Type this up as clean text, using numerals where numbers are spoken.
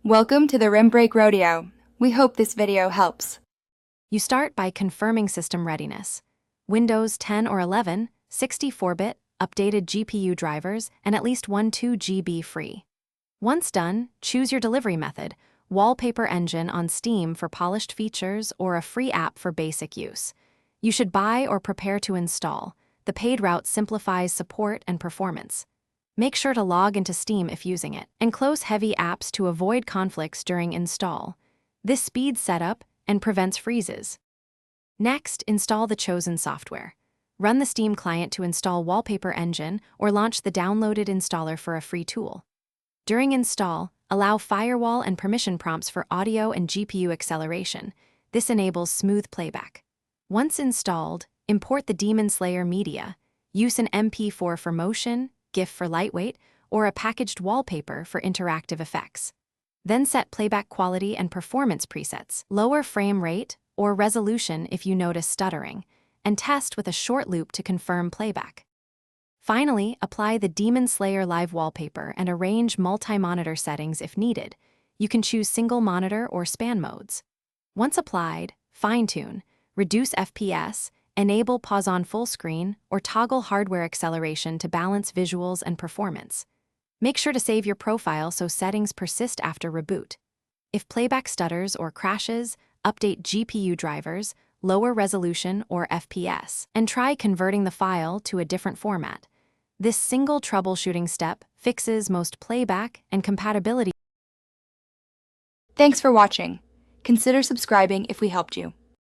Welcome to the Rim Break Rodeo. We hope this video helps. You start by confirming system readiness. Windows 10 or 11, 64-bit, updated GPU drivers, and at least one 2 GB free. Once done, choose your delivery method, Wallpaper engine on Steam for polished features or a free app for basic use. You should buy or prepare to install. The paid route simplifies support and performance. Make sure to log into Steam if using it, and close heavy apps to avoid conflicts during install. This speeds setup and prevents freezes. Next, install the chosen software. Run the Steam client to install Wallpaper engine or launch the downloaded installer for a free tool. During install, allow firewall and permission prompts for audio and GPU acceleration. This enables smooth playback. Once installed, import the Demon Slayer media. Use an MP4 for motion, GIF for lightweight, or a packaged wallpaper for interactive effects. Then set playback quality and performance presets, lower frame rate or resolution if you notice stuttering, and test with a short loop to confirm playback. Finally, apply the Demon Slayer live wallpaper and arrange multi-monitor settings if needed. You can choose single monitor or span modes. Once applied, fine-tune, reduce FPS, enable pause on full screen, or toggle hardware acceleration to balance visuals and performance. Make sure to save your profile so settings persist after reboot. If playback stutters or crashes, update GPU drivers, lower resolution or FPS, and try converting the file to a different format. This single troubleshooting step fixes most playback and compatibility. Thanks for watching. Consider subscribing if we helped you.